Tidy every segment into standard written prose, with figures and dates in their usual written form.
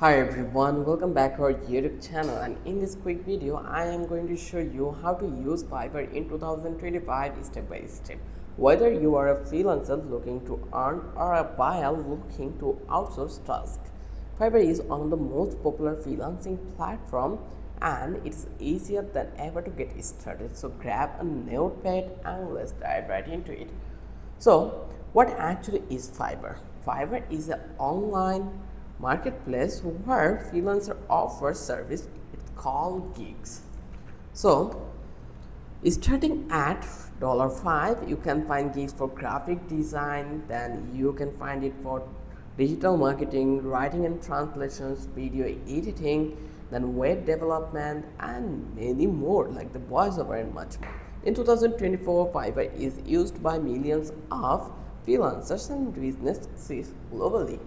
Hi everyone, welcome back to our YouTube channel, and in this quick video I am going to show you how to use Fiverr in 2025 step by step. Whether you are a freelancer looking to earn or a buyer looking to outsource tasks, Fiverr is one of the most popular freelancing platform and it's easier than ever to get started. So grab a notepad and let's dive right into it. So, what actually is Fiverr? Fiverr is an online marketplace where freelancers offer service. It's called gigs. So, starting at $5, you can find gigs for graphic design. Then you can find it for digital marketing, writing and translations, video editing, then web development, and many more like the voiceover and much more. In 2024, Fiverr is used by millions of freelancers and businesses globally.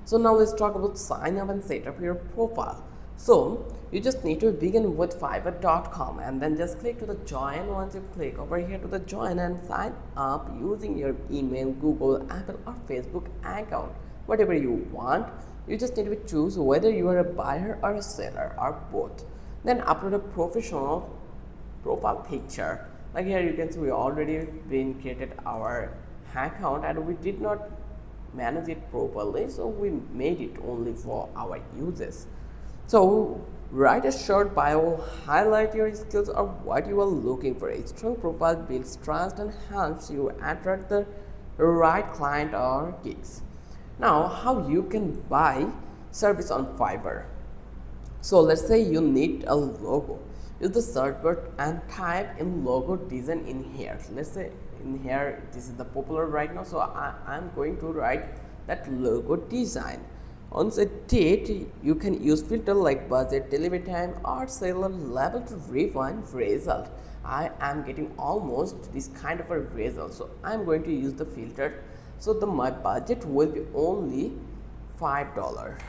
So now let's talk about sign up and set up your profile. So you just need to begin with fiverr.com and then just click to the join. Once you click over here to the join and sign up using your email, Google, Apple or Facebook account, whatever you want. You just need to choose whether you are a buyer or a seller or both. Then upload a professional profile picture. Like here you can see we already been created our account and we did not manage it properly, so we made it only for our users. So write a short bio, highlight your skills or what you are looking for. A strong profile builds trust and helps you attract the right client or gigs. Now how you can buy service on Fiverr. So let's say you need a logo. Use the search bar and type in logo design in here. Let's say in here this is the popular right now, so I'm going to write that logo design. On the date you can use filter like budget, delivery time or seller level to refine result. I am getting almost this kind of a result, so I'm going to use the filter. So my budget will be only $5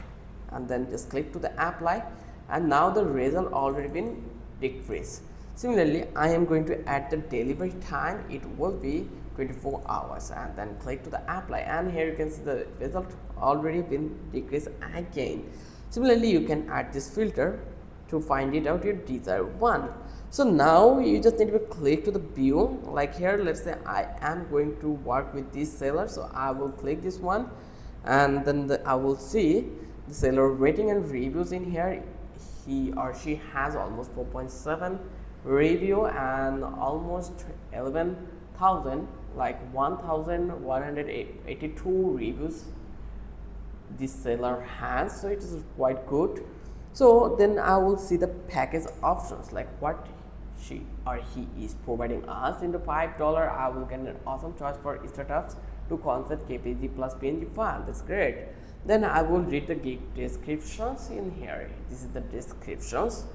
and then just click to the apply, and now the result already been decreased. Similarly, I am going to add the delivery time. It will be 24 hours and then click to the apply, and here you can see the result already been decreased again. Similarly, you can add this filter to find it out your desired one. So now you just need to click to the view. Like here, let's say I am going to work with this seller, so I will click this one and then I will see the seller rating and reviews in here. He or she has almost 4.7 review and almost 11,000 like 1,182 reviews this seller has, so it is quite good. So then I will see the package options like what she or he is providing us. In the $5 I will get an awesome choice for startups to concept KPG plus PNG file. That's great. Then I will read the gig descriptions in here. This is the descriptions,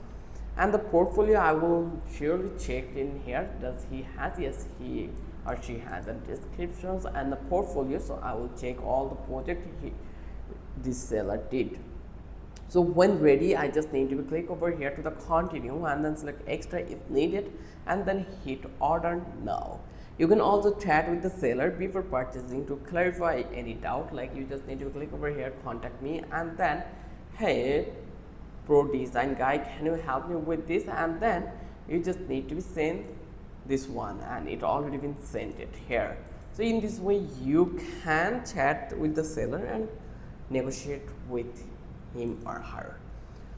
and the portfolio I will surely check in here. Does he has? Yes, he or she has the descriptions and the portfolio, so I will check all the project this seller did. So when ready, I just need to click over here to the continue and then select extra if needed and then hit order now. You can also chat with the seller before purchasing to clarify any doubt. Like you just need to click over here, contact me, and then hey pro design guy, can you help me with this, and then you just need to send this one and it already been sent it here. So in this way you can chat with the seller and negotiate with him or her.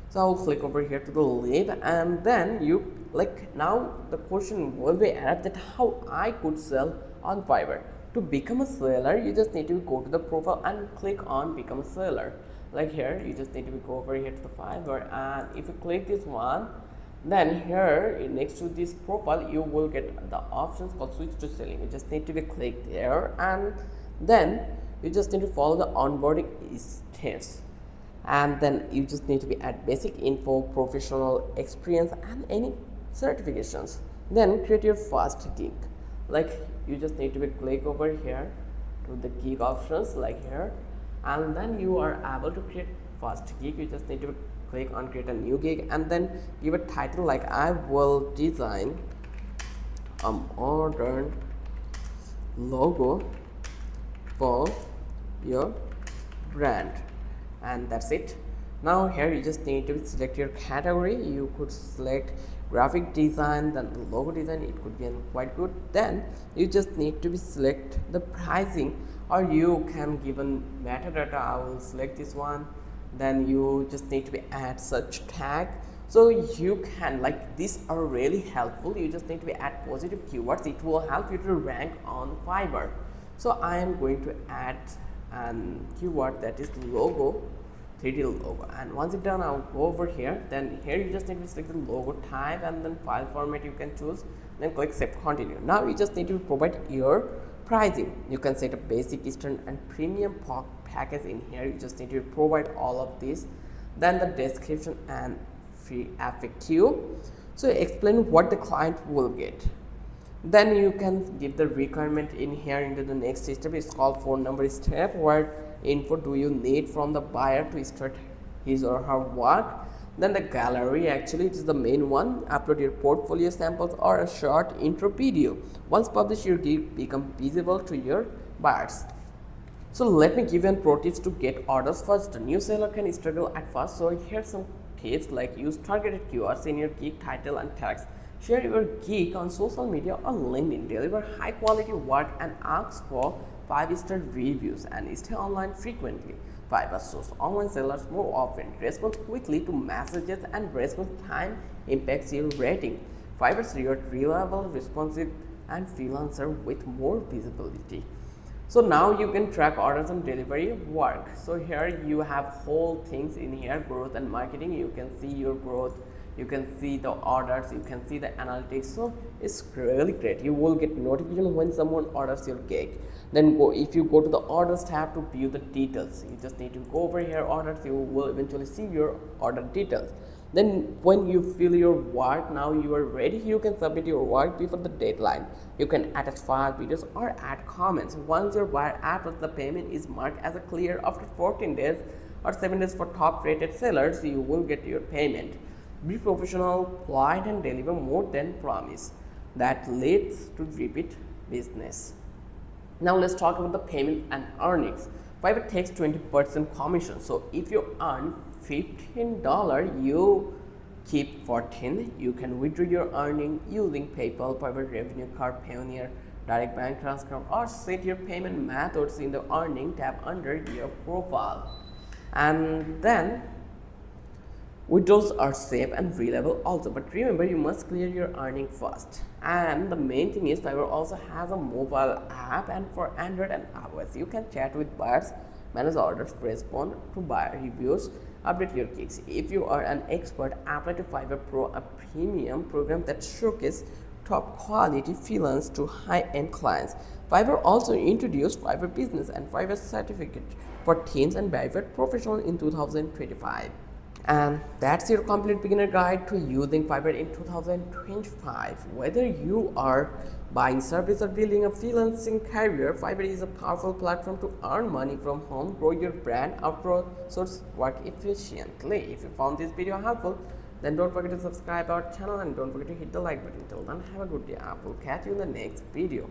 So I'll click over here to the lead, and then you like now the question will be added that how I could sell on Fiverr. To become a seller, you just need to go to the profile and click on become a seller. Like here, you just need to go over here to the Fiverr, and if you click this one, then here next to this profile you will get the options called switch to selling. You just need to be click there, and then you just need to follow the onboarding steps, and then you just need to be add basic info, professional experience and any certifications. Then create your first gig. Like you just need to be click over here to the gig options like here, and then you are able to create first gig. You just need to click on create a new gig and then give a title like I will design a modern logo for your brand. and that's it. Now here you just need to select your category. You could select graphic design, then logo design, it could be quite good. Then you just need to be select the pricing, or you can give a metadata. I will select this one. Then you just need to be add such tag. So you can, like, these are really helpful. You just need to be add positive keywords. It will help you to rank on Fiverr. So I am going to add an keyword that is logo, 3D logo, and once it's done I'll go over here. Then here you just need to select the logo type and then file format you can choose, then click save continue. Now you just need to provide your pricing. You can set a basic, Eastern and premium package in here. You just need to provide all of this, then the description and free FAQ. So explain what the client will get. Then you can give the requirement in here. Into the next step is called phone number step, where info do you need from the buyer to start his or her work. Then the gallery, actually it is the main one. Upload your portfolio samples or a short intro video. Once published, your gig become visible to your buyers. So let me give you pro tips to get orders first. A new seller can struggle at first, so here's some tips, like use targeted keywords in your gig title and tags. Share your gig on social media or LinkedIn. Deliver high quality work and ask for 5-star reviews, and stay online frequently. Fiverr shows online sellers more often. Respond quickly to messages, and response time impacts your rating. Fiverr's reward reliable, responsive, and freelancer with more visibility. So now you can track orders and delivery work. So here you have whole things in here, growth and marketing. You can see your growth, you can see the orders, you can see the analytics. So it's really great. You will get notification when someone orders your cake. Then if you go to the orders tab to view the details, you just need to go over here orders. You will eventually see your order details. Then when you fill your work, now you are ready, you can submit your work before the deadline. You can attach file videos or add comments. Once your buyer approves, the payment is marked as a clear after 14 days or 7 days for top rated sellers. You will get your payment. Be professional, polite, and deliver more than promise. That leads to repeat business. Now let's talk about the payment and earnings. Fiverr takes 20% commission. So if you earn $15, you keep 14. You can withdraw your earning using PayPal, Fiverr Revenue Card, Payoneer, direct bank transfer, or set your payment methods in the earning tab under your profile. And then withdrawals are safe and reliable also, but remember you must clear your earning first. And the main thing is Fiverr also has a mobile app, and for Android and iOS you can chat with buyers, manage orders, respond to buyer reviews, update your gigs. If you are an expert, apply to Fiverr Pro, a premium program that showcases top quality freelance to high-end clients. Fiverr also introduced Fiverr Business and Fiverr Certificate for teens and private professionals in 2025. And that's your complete beginner guide to using Fiverr in 2025. Whether you are buying service or building a freelancing career, Fiverr is a powerful platform to earn money from home, grow your brand, outsource work efficiently. If you found this video helpful, then don't forget to subscribe our channel and don't forget to hit the like button. Till then, have a good day. I will catch you in the next video.